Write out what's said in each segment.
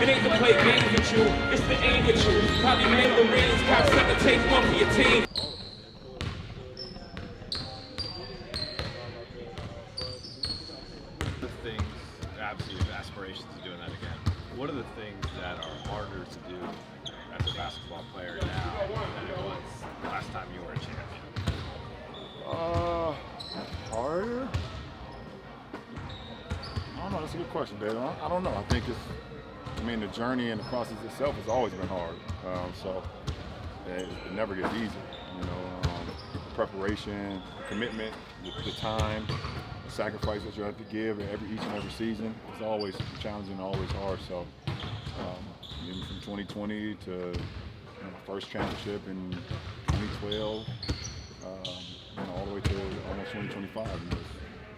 It ain't to play games with you, it's to aim with you. Probably made the rings, got something to take one for your team. The things, obviously, you have aspirations of doing that again. What are the things that are harder to do as a basketball player now than it was the last time you were a champion? Harder? I don't know. That's a good question, Dave. I don't know. I think the journey and the process itself has always been hard. So it never gets easy. The preparation, the commitment, the time, the sacrifice that you have to give each and every season is always challenging, always hard. So even from 2020 to first championship in 2012, all the way to almost 2025,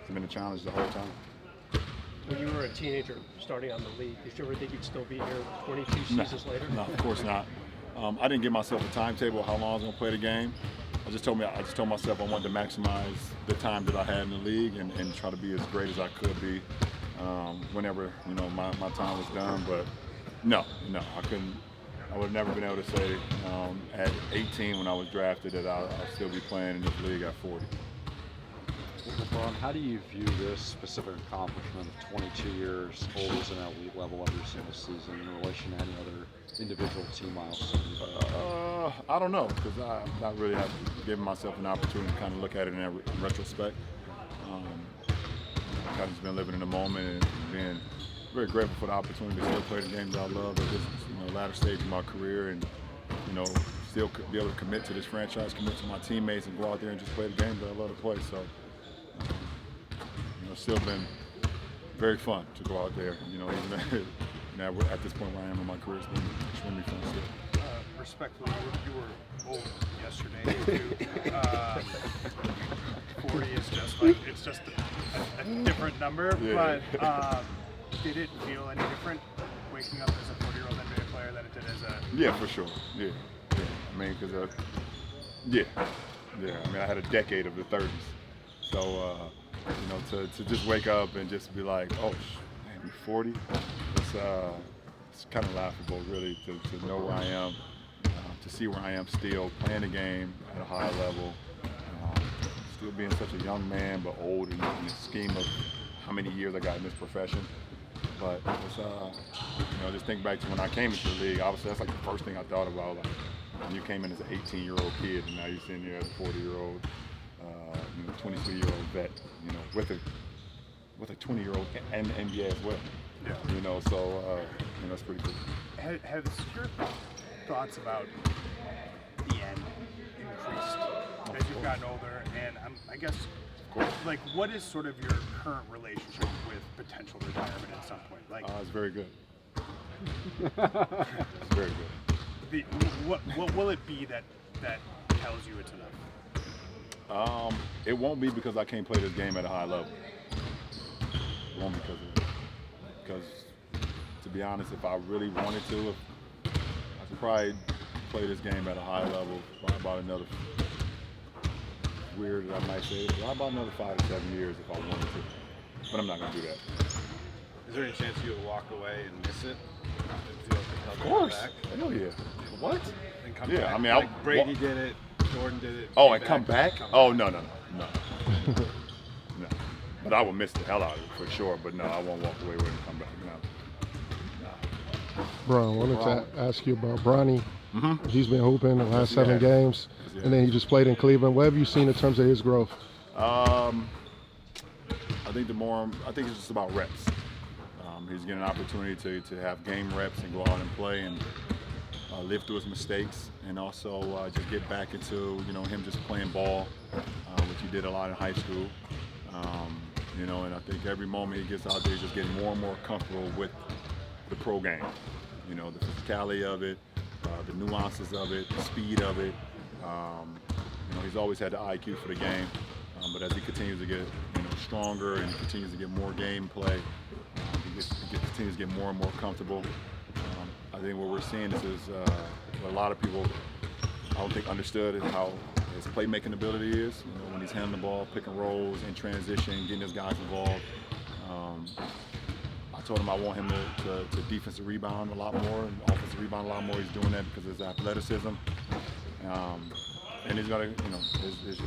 it's been a challenge the whole time. When you were a teenager starting on the league, did you ever think you'd still be here 22 seasons later? No, of course not. I didn't give myself a timetable of how long I was going to play the game. I just told myself I wanted to maximize the time that I had in the league and try to be as great as I could be whenever my time was done. But no, I couldn't. I would have never been able to say at 18 when I was drafted that I'll still be playing in this league at 40. LeBron, how do you view this specific accomplishment of 22 years, always an elite level every single season in relation to any other individual team milestone? I don't know, because I've not really given myself an opportunity to kind of look at it in retrospect. I've kind of just been living in the moment and being very grateful for the opportunity to still play the game that I love at this latter stage of my career, and still be able to commit to this franchise, commit to my teammates, and go out there and just play the game that I love to play. So. It's still been very fun to go out there, even at this point where I am in my career, it's been extremely fun still. Respectfully, you were old yesterday too. 40 is just a different number, yeah. But did it feel any different waking up as a 40-year-old NBA player than it did as a... Yeah, for sure, yeah. I had a decade of the 30s, so to just wake up and just be like, oh, man, you're 40? It's kind of laughable, really, to know where I am, to see where I am still, playing the game at a high level, still being such a young man, but old in the scheme of how many years I got in this profession. But it's, just think back to when I came into the league, obviously that's like the first thing I thought about, like when you came in as an 18-year-old kid and now you're sitting here as a 40-year-old. 22-year-old vet, with a 20-year-old and NBA as well. Yeah. So that's pretty cool. Has your thoughts about the end increased as you've gotten older? And I guess, like, what is sort of your current relationship with potential retirement at some point? Like, it's very good. It's very good. What will it be that tells you it's enough? It won't be because I can't play this game at a high level. It won't be because of it. Because, to be honest, if I really wanted to, I could probably play this game at a high level for about another, weird that I might say, about another 5 to 7 years if I wanted to. But I'm not going to do that. Is there any chance you would walk away and miss it? And feel like of course. Back? Hell yeah. What? And come yeah, back. Like Brady did it. Jordan did it. Oh, and come back? Oh, no. No. But I will miss the hell out of it for sure. But no, I won't walk away with it and come back. No. Bro, I wanted to ask you about Bronny. Mm-hmm. He's been hooping the last 7 games, and then he just played in Cleveland. What have you seen in terms of his growth? I think it's just about reps. He's getting an opportunity to have game reps and go out and play and live through his mistakes, and also just get back into him just playing ball, which he did a lot in high school. And I think every moment he gets out there, he's just getting more and more comfortable with the pro game. The physicality of it, the nuances of it, the speed of it. He's always had the IQ for the game, but as he continues to get stronger and he continues to get more game play, he continues to get more and more comfortable. I think what we're seeing is what a lot of people I don't think understood is how his playmaking ability is. When he's handling the ball, pick and rolls, in transition, getting his guys involved. I told him I want him to defensive rebound a lot more and offensive rebound a lot more. He's doing that because of his athleticism. And he's gonna, his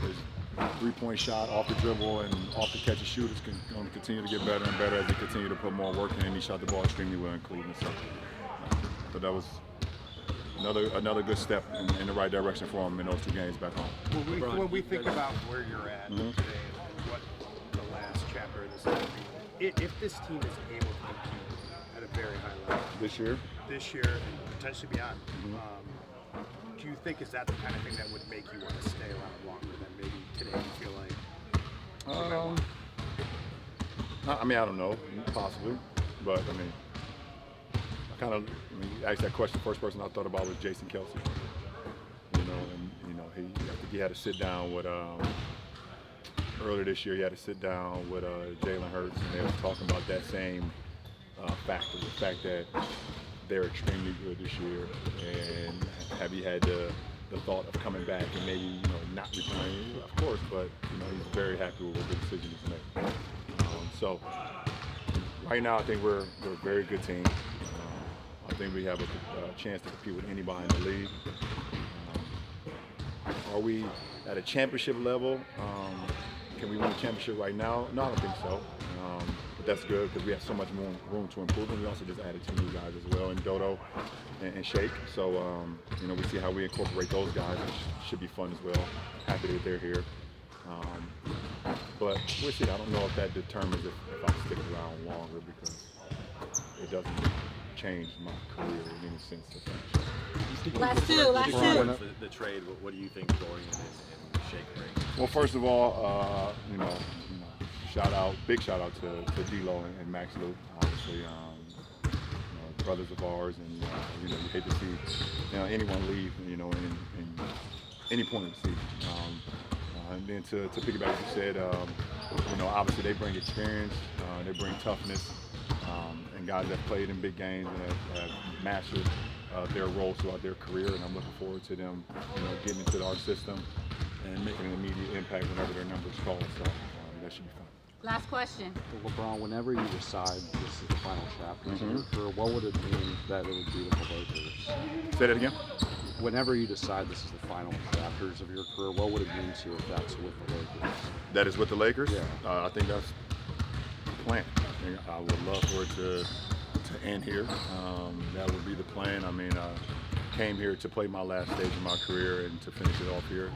three-point shot off the dribble and off the catch and shoot is going to continue to get better and better as he continue to put more work in. And he shot the ball extremely well in Cleveland. So that was another good step in the right direction for him in those 2 games back home. When we think about where you're at today and what the last chapter of this is, if this team is able to compete at a very high level This year? and potentially beyond, do you think is that the kind of thing that would make you want to stay around longer than maybe today you feel like? I don't know, possibly, but you asked that question. The first person I thought about was Jason Kelsey. I think he had to sit down with earlier this year. He had to sit down with Jalen Hurts, and they were talking about that same factor, the fact that they're extremely good this year, and have you had the thought of coming back and maybe not returning? Of course, but he's very happy with what the decision he's made. So right now, I think we're a very good team. I think we have a chance to compete with anybody in the league. Are we at a championship level? Can we win a championship right now? No, I don't think so. But that's good because we have so much more room to improve, and we also just added 2 new guys as well, in Dodo and Shake. So we see how we incorporate those guys, which should be fun as well. Happy that they're here. But we'll see. I don't know if that determines if I stick around longer, because it doesn't change my career in any sense. Last two. The trade, what do you think Dorian and Shake bring? Well, first of all, big shout out to D-Lo and Max Luke, obviously, brothers of ours, and you hate to see anyone leave, in any point of the season. And then to piggyback what you said, obviously they bring experience, they bring toughness, and guys that played in big games and have mastered their roles throughout their career, and I'm looking forward to them, getting into our system and making an immediate impact whenever their number is called. So that should be fun. Last question. Well, LeBron, whenever you decide this is the final chapter of your career, what would it mean that it would be with the Lakers? Say that again? Whenever you decide this is the final chapters of your career, what would it mean to you if that's with the Lakers? That is with the Lakers? Yeah. I think that's the plan. I would love for it to end here. That would be the plan. I came here to play my last stage of my career and to finish it off here.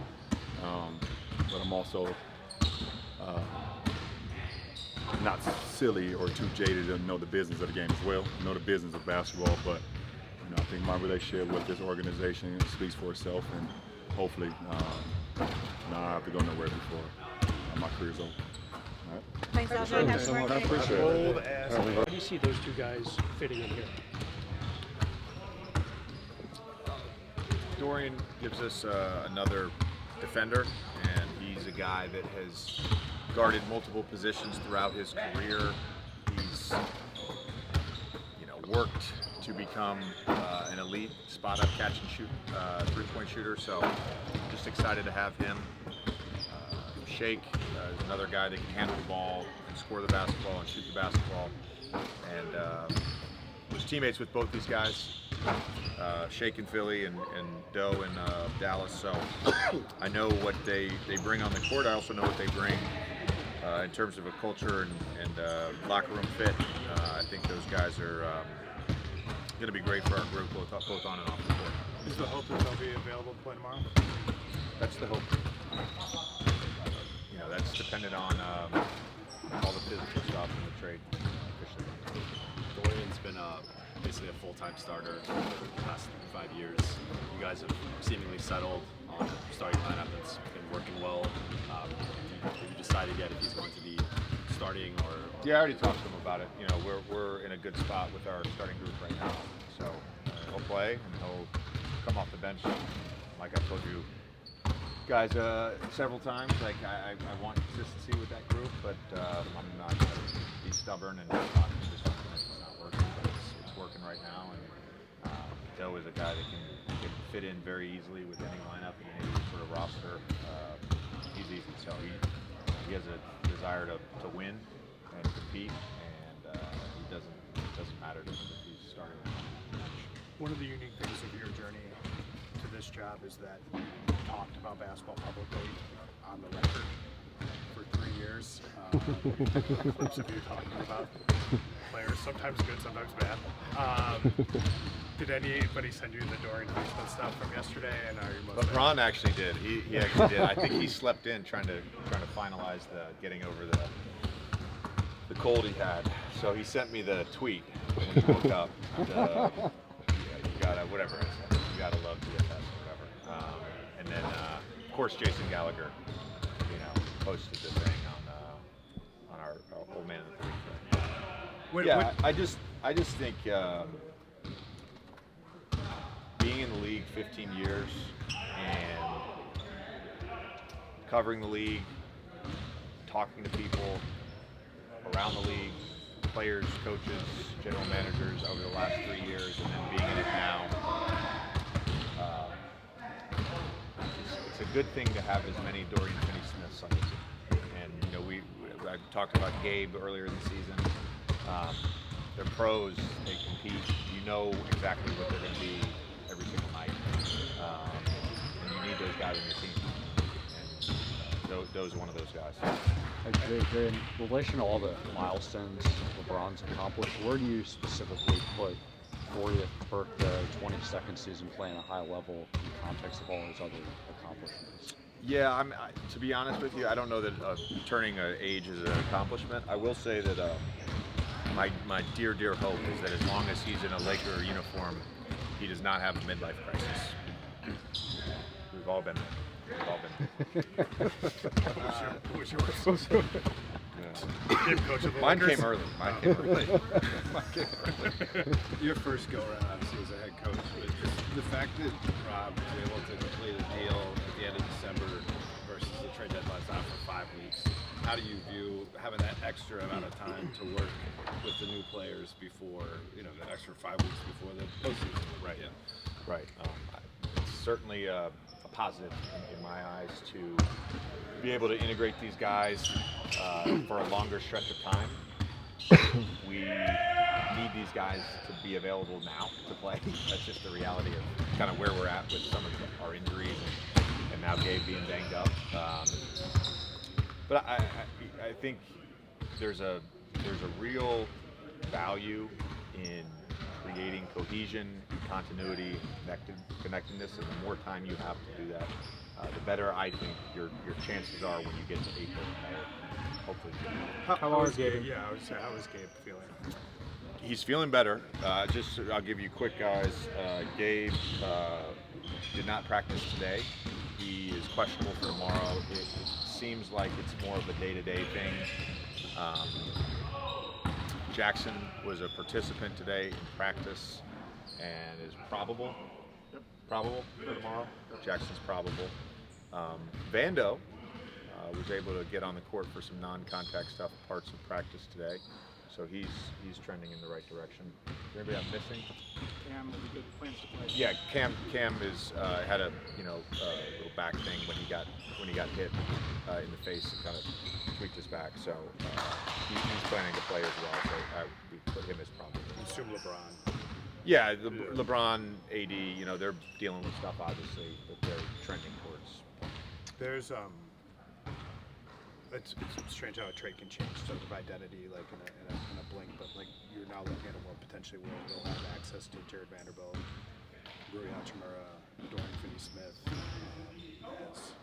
But I'm also not silly or too jaded to know the business of the game as well. I know the business of basketball, but I think my relationship with this organization speaks for itself, and hopefully I have to go nowhere before my career's over. All right. Thanks, Alvin. Happy birthday. I appreciate it. How do you see those 2 guys fitting in here? Dorian gives us another defender, and he's a guy that has guarded multiple positions throughout his career. He's worked to become an elite spot-up catch and shoot 3-point shooter, so just excited to have him. Shake is another guy that can handle the ball and score the basketball and shoot the basketball, and was teammates with both these guys, Shake in Philly and Doe in Dallas, so I know what they bring on the court. I also know what they bring in terms of a culture and locker room fit. I think those guys are going to be great for our group, both on and off the court. Is the hope that they'll be available to play tomorrow? That's the hope. That's dependent on all the physical stuff in the trade officially. Dorian's been basically a full-time starter for the past 5 years. You guys have seemingly settled on a starting lineup that's been working well. Have you decided yet if he's going to be starting or? Yeah, I already talked to him about it. We're in a good spot with our starting group right now. So he'll play and he'll come off the bench. Like I told you guys several times, like I want consistency with that group, but I'm not going to be stubborn and not do something that's not working. But it's working right now, and Doe is a guy that can fit in very easily with any lineup and any sort of roster. He's easy, so he has a desire to win and compete, and he doesn't doesn't matter to him if he's starting. One of the unique things of your journey to this job is that you talked about basketball publicly on the record for 3 years. Clips of you talking about players, sometimes good, sometimes bad. Did anybody send you the Dorian Finney-Smith stuff from yesterday? And are you most LeBron actually did. He actually did. I think he slept in trying to finalize getting over the cold he had. So he sent me the tweet when he woke up. You gotta whatever it is. You gotta love DFS or whatever. And then of course Jason Gallagher, posted the thing on our old man in the three thing. I just think being in the league 15 years and covering the league, talking to people around the league, players, coaches, general managers over the last 3 years, and then being in it now, it's a good thing to have as many Dorian Finney-Smiths on your team. And I talked about Gabe earlier in the season. They're pros, they compete. You know exactly what they're going to be every single night. And you need those guys on your team. And those are one of those guys. In relation to all the milestones LeBron's accomplished, where do you specifically put 40th birthday, 22nd season playing a high level in context of all his other accomplishments? Yeah, to be honest with you, I don't know that turning an age is an accomplishment. I will say that my dear hope is that as long as he's in a Laker uniform, he does not have a midlife crisis. We've all been there. Who was yours? Coach of the Mine Lakers? came early. Your first go around, obviously, as a head coach, but just the fact that Rob was able to complete a deal at the end of December versus the trade deadline's out for 5 weeks, how do you view having that extra amount of time to work with the new players before, the extra 5 weeks before the postseason? Right. Yeah. Right. It's certainly a positive in my eyes to be able to integrate these guys for a longer stretch of time. We need these guys to be available now to play. That's just the reality of kind of where we're at with some of our injuries and now Gabe being banged up. But I think there's a real value in creating cohesion, continuity, connectedness, and the more time you have to do that, the better I think your chances are when you get to April and May. Hopefully. How is Gabe? Yeah, I would say, how is Gabe feeling? He's feeling better. I'll give you quick guys. Gabe did not practice today. He is questionable for tomorrow. It seems like it's more of a day-to-day thing. Jackson was a participant today in practice and is probable for tomorrow. Jackson's probable. Vando was able to get on the court for some non-contact stuff, parts of practice today. So he's trending in the right direction. Is anybody I'm missing? Cam will be good plans to play. Yeah, Cam is had a little back thing when he got hit in the face and kind of tweaked his back. So he's planning to play as well. So we put him as probable. Assume LeBron. Yeah, LeBron, AD, they're dealing with stuff obviously that they're trending towards. There's it's strange how a trade can change sort of identity like in a blink, but like you're now looking at a world potentially where they'll have access to Jared Vanderbilt, Rui Hachimura, Dorian Finney-Smith as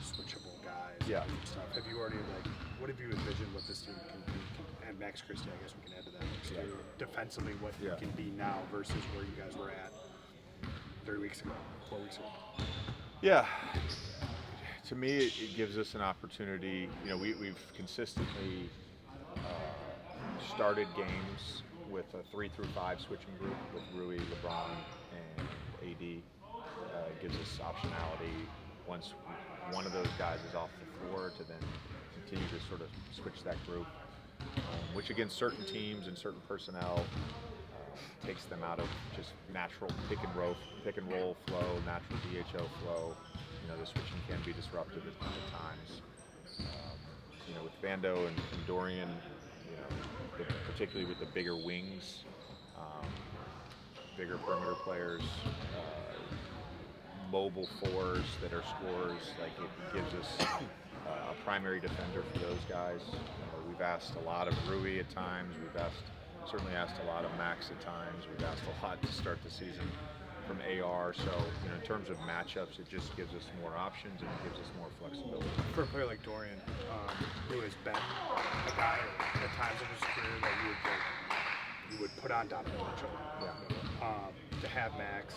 switchable guys. Yeah. And stuff. Have you already what have you envisioned what this team can be? And Max Christie, I guess we can add to that next year. Defensively, what it can be now versus where you guys were at 3 weeks ago, 4 weeks ago. Yeah. To me, it gives us an opportunity. We've consistently started games with a 3 through 5 switching group with Rui, LeBron, and AD. It gives us optionality once one of those guys is off the floor to then continue to sort of switch that group, which against certain teams and certain personnel takes them out of just natural pick and roll flow, natural DHO flow. The switching can be disruptive at times. With Vando and Dorian, particularly with the bigger wings, bigger perimeter players, mobile fours that are scorers. Like it gives us a primary defender for those guys. We've asked a lot of Rui at times. We've certainly asked a lot of Max at times. We've asked a lot to start the season from AR. So in terms of matchups, it just gives us more options and it gives us more flexibility. For a player like Dorian, who has been a guy at times in his career that you would put on Donovan Mitchell, to have Max,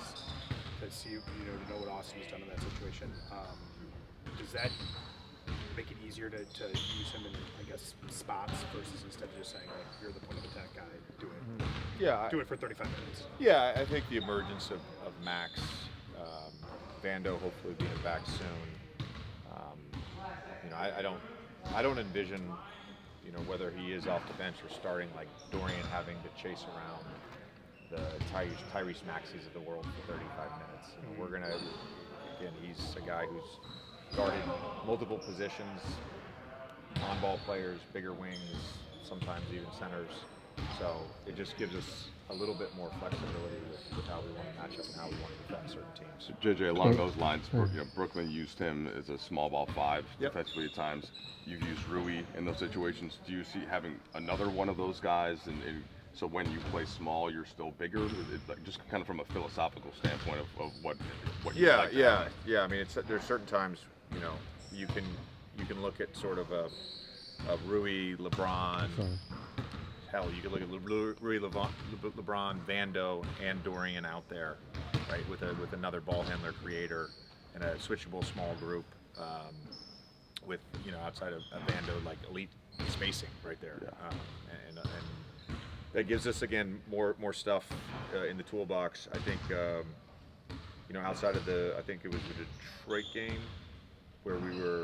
to see to know what Austin has done in that situation, does that make it easier to use him in, I guess, spots versus instead of just saying, like, you're the point of attack guy, do it. Yeah. Do it for 35 minutes. Yeah, I think the emergence of Max, Vando hopefully being back soon. I don't envision, whether he is off the bench or starting, like Dorian having to chase around the Tyrese Maxeys of the world for 35 minutes. We're gonna, again, he's a guy who's guarded multiple positions, on-ball players, bigger wings, sometimes even centers. So it just gives us a little bit more flexibility with how we want to match up and how we want to defend certain teams. JJ, along those lines, Brooklyn used him as a small ball 5 defensively at times. You've used Rui in those situations. Do you see having another one of those guys, and so when you play small, you're still bigger? Just kind of from a philosophical standpoint of what you like to have. I mean, there's certain times you can look at sort of a Rui, LeBron. Hell, you could look at Rui, LeBron, Vando, and Dorian out there, right, with another ball handler creator and a switchable small group, with outside of Vando, like elite spacing right there, and that gives us again more stuff in the toolbox. I think outside of I think it was the Detroit game where we were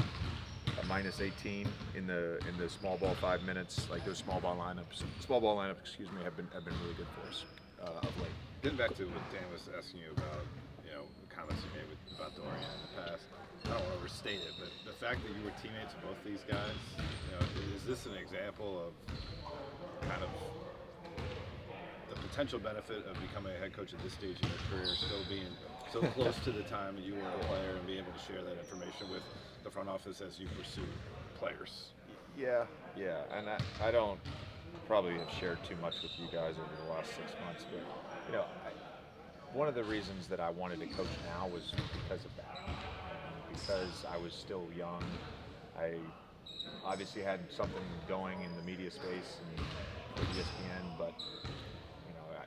a minus 18 in the small ball 5 minutes. Like those small ball lineups, have been really good for us of late. Getting back to what Dan was asking you about, comments you made about Dorian in the past. I don't want to overstate it, but the fact that you were teammates with both these guys, is this an example of kind of the potential benefit of becoming a head coach at this stage in your career, still being so close to the time that you were a player and be able to share that information with the front office as you pursue players? Yeah, and I don't probably have shared too much with you guys over the last 6 months, but one of the reasons that I wanted to coach now was because of that. Because I was still young, I obviously had something going in the media space and with ESPN, but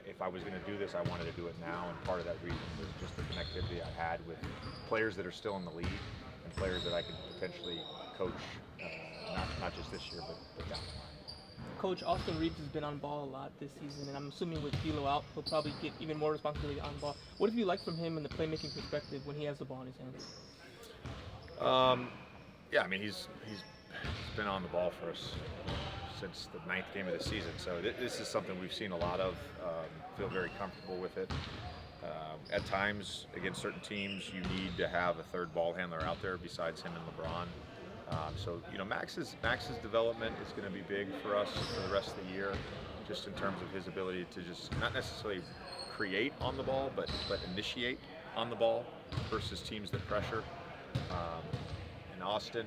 if I was going to do this, I wanted to do it now, and part of that reason was just the connectivity I had with players that are still in the league and players that I could potentially coach, not just this year, but down the line. Coach, Austin Reeves has been on ball a lot this season, and I'm assuming with D'Lo out, he'll probably get even more responsibility on ball. What have you liked from him in the playmaking perspective when he has the ball in his hands? I mean, he's been on the ball for us since the 9th game of the season, so this is something we've seen a lot of. Feel very comfortable with it. At times, against certain teams, you need to have a third ball handler out there besides him and LeBron. So Max's development is going to be big for us for the rest of the year, just in terms of his ability to just not necessarily create on the ball, but initiate on the ball versus teams that pressure. And Austin,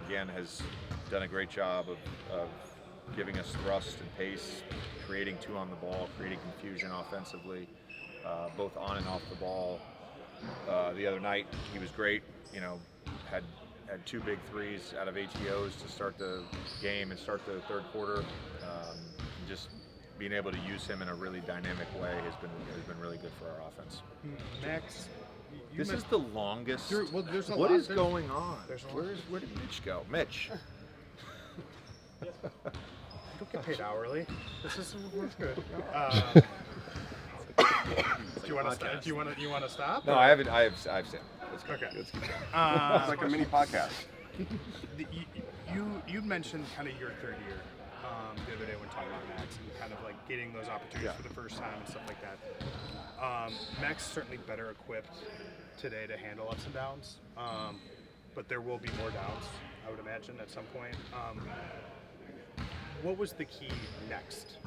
again, has done a great job of giving us thrust and pace, creating two on the ball, creating confusion offensively, both on and off the ball. The other night, he was great. Had 2 big threes out of ATOs to start the game and start the third quarter. Just being able to use him in a really dynamic way has been really good for our offense. Max, this is the longest. What is going on? Where did Mitch go? Mitch. Don't get paid hourly. We're good. Do you want to stop? No, I haven't. I've seen it. Let's go. Okay. Let's keep going. It's like a mini podcast. You mentioned kind of your third year the other day when talking about Max and kind of like getting those opportunities for the first time and stuff like that. Max is certainly better equipped today to handle ups and downs, but there will be more downs, I would imagine, at some point. what was the key next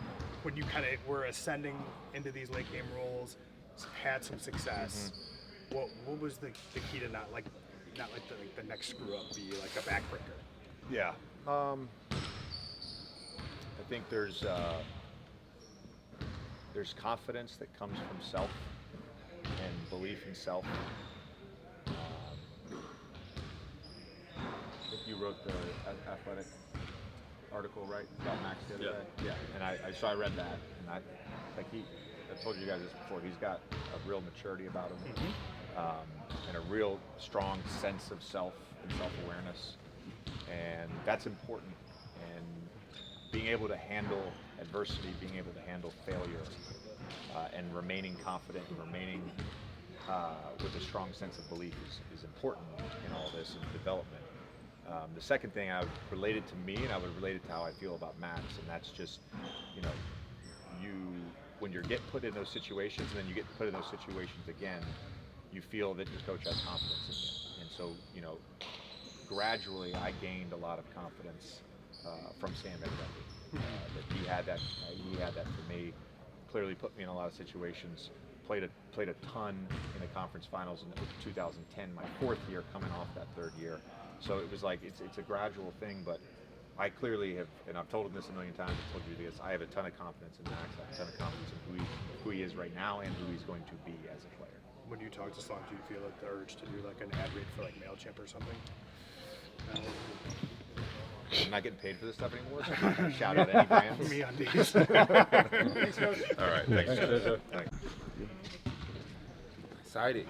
when you kind of were ascending into these late game roles, had some success? What was the key to not like the next screw up be like a backbreaker? Yeah. I think there's confidence that comes from self and belief in self. You wrote the athletic article, right, about Max the other day? Yeah. And I read that, and I told you guys this before. He's got a real maturity about him, and a real strong sense of self and self-awareness, and that's important. And being able to handle adversity, being able to handle failure, and remaining confident and remaining with a strong sense of belief is important in all this and development. The second thing I would relate it to me, and I would relate it to how I feel about Max, and that's just, when you get put in those situations, and then you get put in those situations again, you feel that your coach has confidence in you. And so, gradually I gained a lot of confidence from Stan Van Gundy. That he had that for me. Clearly put me in a lot of situations. Played a ton in the conference finals in 2010, my fourth year coming off that third year. So it was like it's a gradual thing, but I clearly have, and I've told him this a million times. I've told you this. I have a ton of confidence in Max. I have a ton of confidence in who he is right now and who he's going to be as a player. When you talk to Slunk, do you feel like the urge to do like an ad read for like MailChimp or something? I'm not getting paid for this stuff anymore, so I'm not going to shout out any brands. Me on these. Thanks, Coach. All right, thanks, Jojo. Thanks. Excited,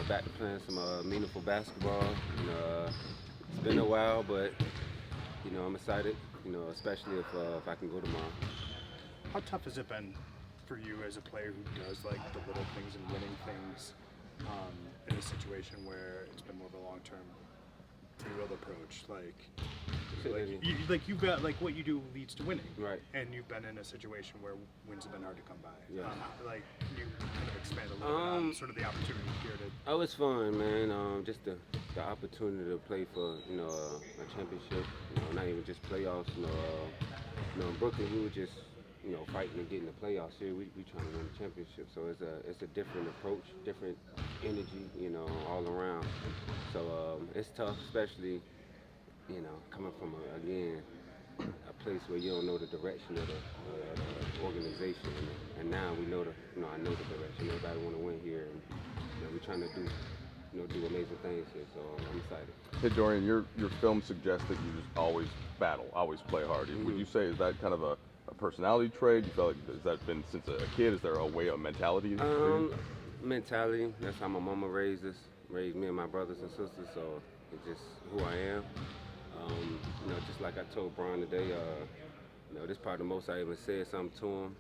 back to playing some meaningful basketball. It's been a while, but I'm excited. Especially if I can go tomorrow. How tough has it been for you as a player who does like the little things and winning things in a situation where it's been more of a long-term real approach? You've got like what you do leads to winning, right? And you've been in a situation where wins have been hard to come by. Yeah. Can you kind of expand a little bit on sort of the opportunity here to? Oh, it's fun, man. Just the opportunity to play for a championship. Not even just playoffs. In Brooklyn, we were just fighting to get in the playoffs. Here, we trying to win the championship. So it's a different approach, different energy, all around. So it's tough, especially coming from a place where you don't know the direction of the organization, and now we know I know the direction. Everybody want to win here, and we're trying to do amazing things here. So I'm excited. Hey Dorian, your film suggests that you just always battle, always play hard. Would you say is that kind of a personality trait? You feel like has that been since a kid? Is there a way of mentality? Mentality. That's how my mama raised us, raised me and my brothers and sisters. So it's just who I am. Just like I told Bron today, this is probably the most I ever said something to him.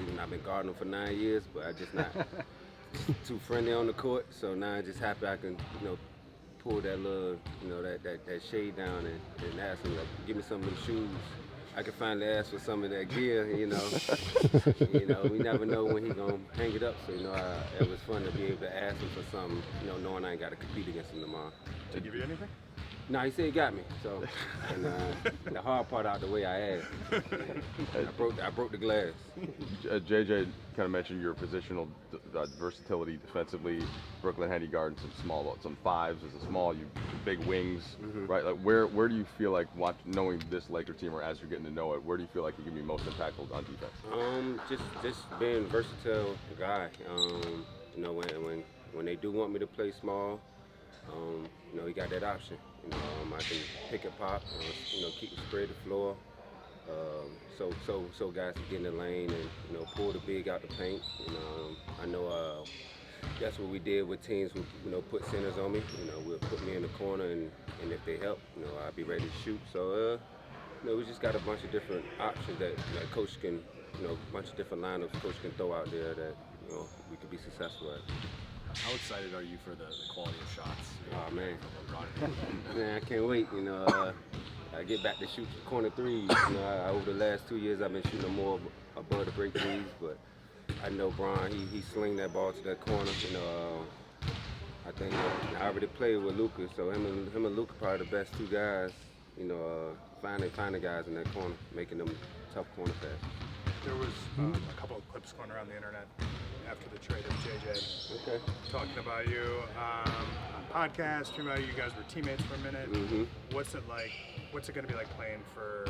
Even I've been guarding him for 9 years, but I just not too friendly on the court. So now I'm just happy I can, pull that little, that shade down and ask him, like, give me some of them shoes. I can finally ask for some of that gear, we never know when he's gonna hang it up. So, it was fun to be able to ask him for something, knowing I ain't got to compete against him tomorrow. Did he give you anything? No, he said he got me. So, and the hard part out the way I asked. I broke the glass. JJ kind of mentioned your positional versatility defensively. Brooklyn had you guarding some fives as a small, you big wings, right? Like where do you feel like knowing this Laker team, or as you're getting to know it, where do you feel like you can be most impactful on defense? Just being versatile guy. When they do want me to play small, he got that option. I can pick and pop, keep the spread the floor. So guys can get in the lane and pull the big out the paint. I know that's what we did with teams who put centers on me. Will put me in the corner and if they help, I'll be ready to shoot. So we just got a bunch of different options that coach can, a bunch of different lineups coach can throw out there that we could be successful at. How excited are you for the quality of shots? Oh man, man, I can't wait. I get back to shoot corner threes. Over the last 2 years, I've been shooting more above the break threes. But I know Bron, he sling that ball to that corner. I think I already played with Luka, so him and Luka probably the best two guys. finding guys in that corner, making them tough corner passes. There was a couple of clips going around the internet after the trade of JJ. Okay. Talking about you on podcast, talking about you guys were teammates for a minute. Mhm. What's it like? What's it going to be like playing for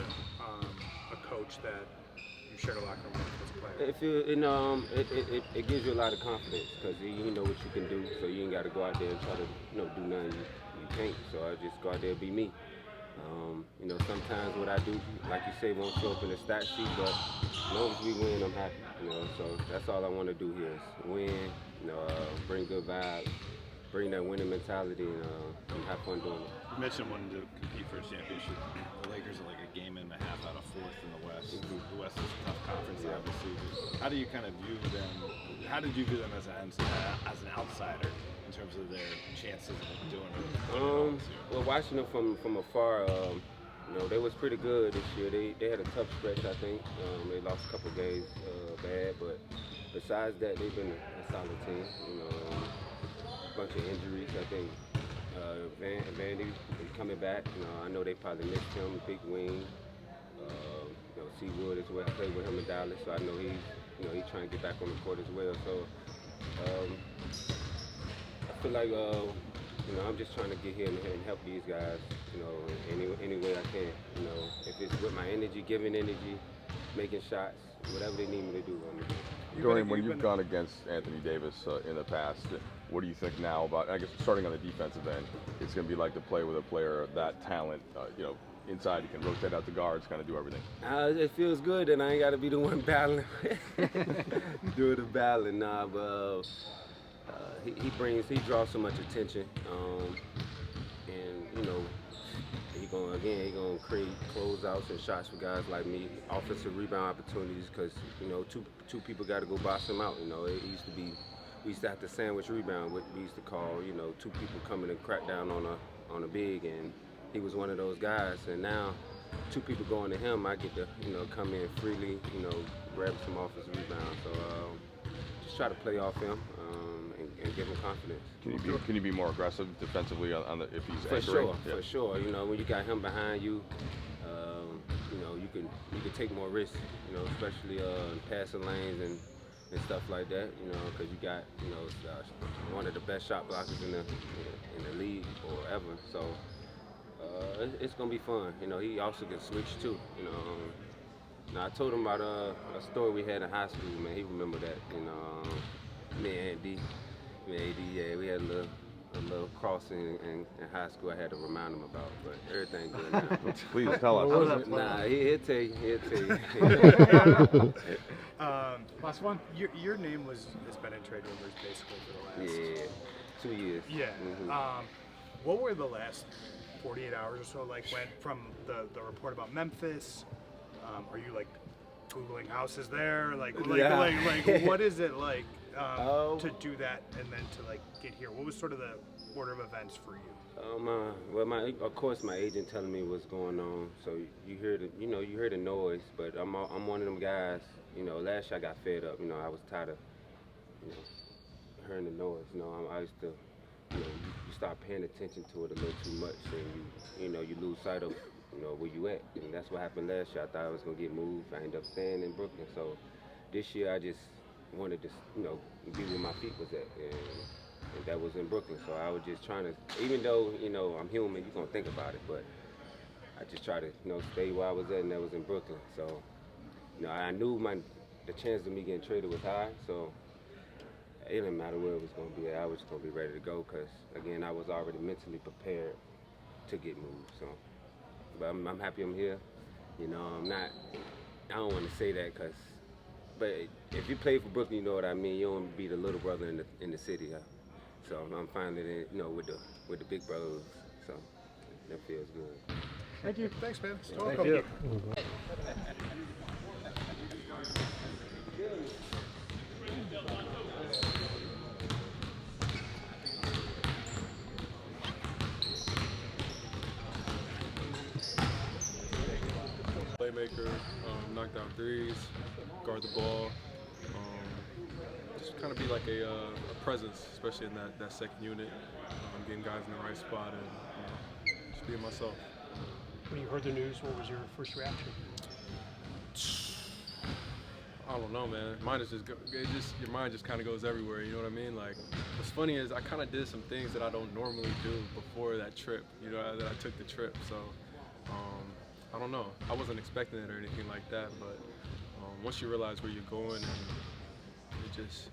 a coach that you shared a locker room with as a player? If it gives you a lot of confidence because you know what you can do, so you ain't got to go out there and try to do nothing you can't. So I just go out there and be me. Sometimes what I do, like you say, won't show up in the stat sheet, but as long as we win, I'm happy. So that's all I want to do here is win. Bring good vibes, bring that winning mentality, and have fun doing it. You mentioned wanting to compete for a championship. The Lakers are like a game and a half out of fourth in the West. The West is a tough conference, obviously. How do you kind of view them? How did you view them as an outsider in terms of their chances of doing it? Well, watching them from afar, they was pretty good this year. They had a tough stretch, I think. They lost a couple games bad, but besides that, they've been a solid team. A bunch of injuries, I think. Vandy is coming back. I know they probably missed him, big wing. Seawood as well. I played with him in Dallas, so I know he's trying to get back on the court as well. So I feel like I'm just trying to get here and help these guys, any way I can. If it's with my energy, giving energy, making shots, whatever they need me to do, I'm gonna do. Dorian, when you've gone against Anthony Davis in the past, what do you think now about, I guess, starting on the defensive end, it's going to be like to play with a player of that talent, inside you can rotate out the guards, kind of do everything? It feels good and I ain't got to be the one battling. Do the battling, but he draws so much attention, and he gonna create closeouts and shots for guys like me, offensive rebound opportunities, because two people got to go box him out. We used to have to sandwich rebound, what we used to call two people coming and crack down on a big, and he was one of those guys. And now two people going to him, I get to come in freely, grab some offensive rebound. So just try to play off him and give him confidence. Can you be more aggressive defensively if he's for anchoring? sure? Yeah. For sure. When you got him behind you, you can take more risks. Especially in passing lanes and stuff like that. Because you got one of the best shot blockers in the league or ever. So it's gonna be fun. He also can switch too. Now I told him about a story we had in high school. Man, he remember that. Me and AD, we had a little crossing in high school. I had to remind him about, but everything good now. Please tell us. Nah, he'll tell you. Last one. Your name has been in trade rumors basically for the last 2 years. Yeah. Mm-hmm. What were the last 48 hours or so like? Went from the report about Memphis. Are you like Googling houses there? Like what is it like to do that and then to like get here? What was sort of the order of events for you? Of course, my agent telling me what's going on. So you hear the noise, but I'm one of them guys. Last year I got fed up. I was tired of hearing the noise. I used to, you start paying attention to it a little too much, and you lose sight of where you at. And that's what happened last year. I thought I was gonna get moved. I ended up staying in Brooklyn. So this year I just wanted to be where my feet was at, and that was in Brooklyn. So I was just trying to, even though I'm human, you're gonna think about it, but I just try to stay where I was at, and that was in Brooklyn. So I knew the chance of me getting traded was high, so it didn't matter where it was going to be. I was just going to be ready to go because, again, I was already mentally prepared to get moved. So, but I'm happy I'm here. I'm not. I don't want to say that but if you play for Brooklyn, you know what I mean. You don't want to be the little brother in the city. So I'm finally, with the big brothers. So that feels good. Thank you. Thanks, man. Thank you. Playmaker, knock down threes, guard the ball, just kind of be like a presence, especially in that second unit, getting guys in the right spot and just being myself. When you heard the news, what was your first reaction? I don't know, man. Mine is your mind just kind of goes everywhere. You know what I mean? Like, what's funny is I kind of did some things that I don't normally do before that trip. You know, that I took the trip. So, I don't know. I wasn't expecting it or anything like that. But once you realize where you're going, and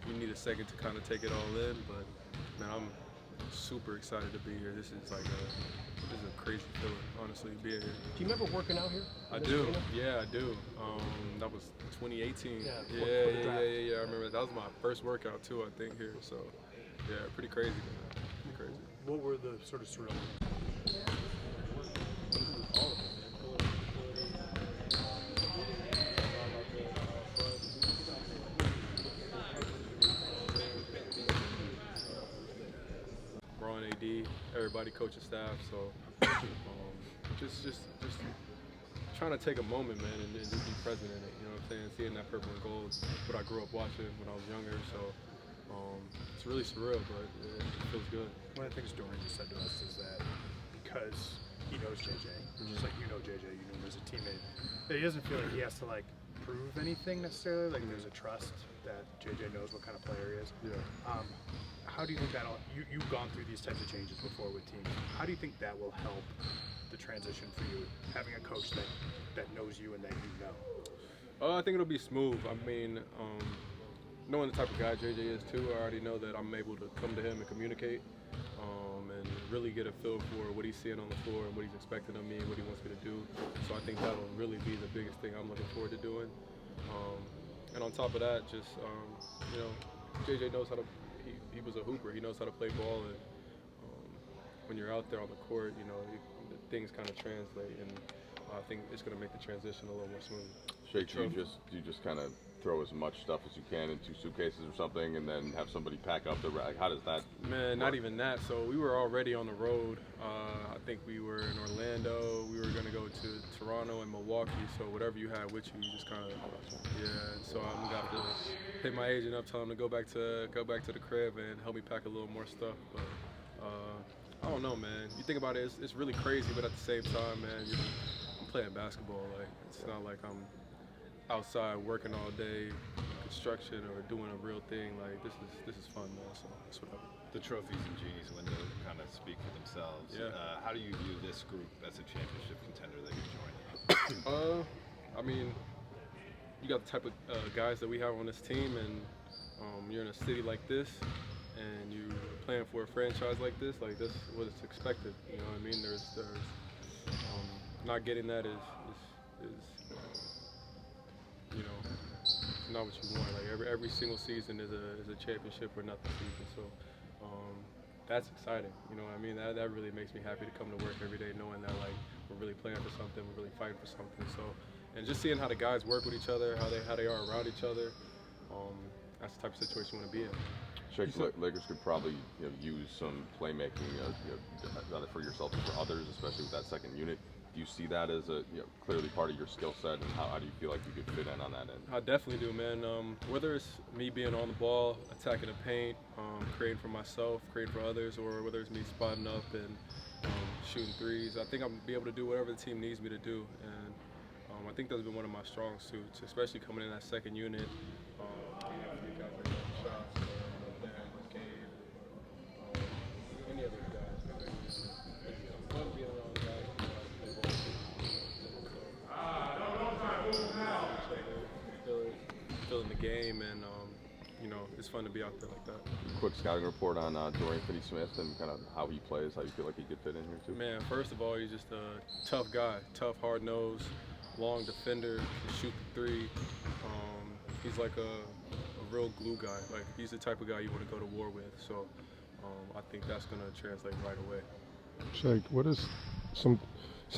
you need a second to kind of take it all in. But man, I'm super excited to be here. This is a crazy feeling, honestly, being here. Do you remember working out here? I do. Yeah, I do. That was 2018. Yeah. I remember that was my first workout too, I think, here. So, yeah, pretty crazy, man. Pretty crazy. What were the sort of surroundings? Ron, AD, everybody, coaching staff. So, just trying to take a moment, man, and just be present in it. You know what I'm saying? Seeing that purple and gold, what I grew up watching when I was younger. So, it's really surreal, but it feels good. One of the things Dorian just said to us is that because he knows JJ, just like you know JJ, you know him as a teammate, that he doesn't feel like he has to like prove anything necessarily. Like there's a trust that JJ knows what kind of player he is. Yeah. How do you think that'll? You've gone through these types of changes before with teams. How do you think that will help the transition for you, having a coach that knows you and that you know? I think it'll be smooth. I mean, knowing the type of guy JJ is too, I already know that I'm able to come to him and communicate, and really get a feel for what he's seeing on the floor and what he's expecting of me and what he wants me to do. So I think that'll really be the biggest thing I'm looking forward to doing. And on top of that, just you know, JJ knows how to. He was a hooper. He knows how to play ball, and when you're out there on the court, you know, things kind of translate, and I think it's going to make the transition a little more smooth. Shake, do you just kind of throw as much stuff as you can into suitcases or something, and then have somebody pack up the rack? How does that? Man, not even that. So we were already on the road. I think we were in Orlando. We were going to go to Toronto and Milwaukee. So whatever you had with you, you just kind of So I'm gonna have to hit my agent up, tell him to go back to the crib and help me pack a little more stuff. But I don't know, man. You think about it, it's really crazy, but at the same time, man, I'm playing basketball. Like it's not like I'm outside working all day, construction or doing a real thing. Like this is fun, man. So that's whatever. The trophies and Genie's window kind of speak for themselves. Yeah. How do you view this group as a championship contender that you're joining? I mean, you got the type of guys that we have on this team, and you're in a city like this, and you're playing for a franchise like this is what it's expected. You know what I mean? There's not getting that is you know, it's not what you want. Like every single season is a championship or nothing season. So that's exciting. You know what I mean? That really makes me happy to come to work every day knowing that like we're really playing for something, we're really fighting for something. So and just seeing how the guys work with each other, how they are around each other, that's the type of situation you want to be in. Shake, Lakers could probably use some playmaking, either for yourself or for others, especially with that second unit. Do you see that as a clearly part of your skill set, and how do you feel like you could fit in on that end? I definitely do, man. Whether it's me being on the ball, attacking the paint, creating for myself, creating for others, or whether it's me spotting up and shooting threes, I think I'm gonna be able to do whatever the team needs me to do, and I think that's been one of my strong suits, especially coming in that second unit. Any other guys. It's fun being around guys. Feeling the game, and you know, it's fun to be out there like that. Quick scouting report on Dorian Finney-Smith and kind of how he plays, how you feel like he could fit in here too. Man, first of all, he's just a tough guy, tough, hard-nosed, long defender, can shoot the three. He's like a real glue guy. Like he's the type of guy you want to go to war with. So I think that's going to translate right away. Shake, what is some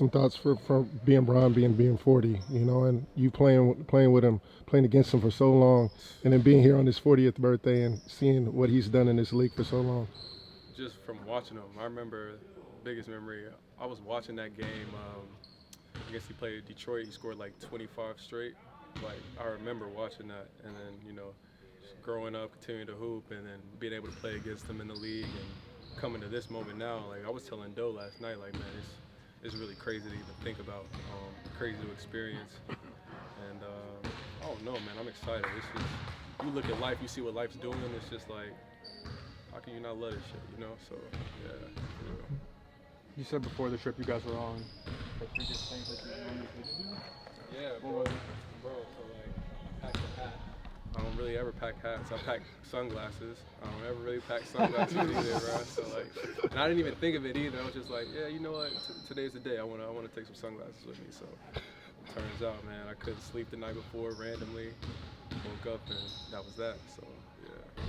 thoughts from being Bron, being 40, you know, and you playing with him, playing against him for so long, and then being here on his 40th birthday and seeing what he's done in this league for so long? Just from watching him, I remember biggest memory. I was watching that game. I guess he played Detroit. He scored like 25 straight. Like I remember watching that, and then you know, just growing up, continuing to hoop, and then being able to play against him in the league, and coming to this moment now. Like I was telling Doe last night, like man, it's really crazy to even think about, crazy to experience. And I don't know, man, I'm excited. It's just, you look at life, you see what life's doing, it's just like, how can you not love this shit, you know? So, yeah, for real. You said before the trip you guys were on, like 3 different things that you wanted to do? Yeah, bro, so like, I packed a hat. I don't really ever pack hats. I pack sunglasses. I don't ever really pack sunglasses either, bro. So like, and I didn't even think of it either. I was just like, yeah, you know what? Today's the day. I wanna take some sunglasses with me. So turns out, man, I couldn't sleep the night before randomly. Woke up and that was that. So yeah.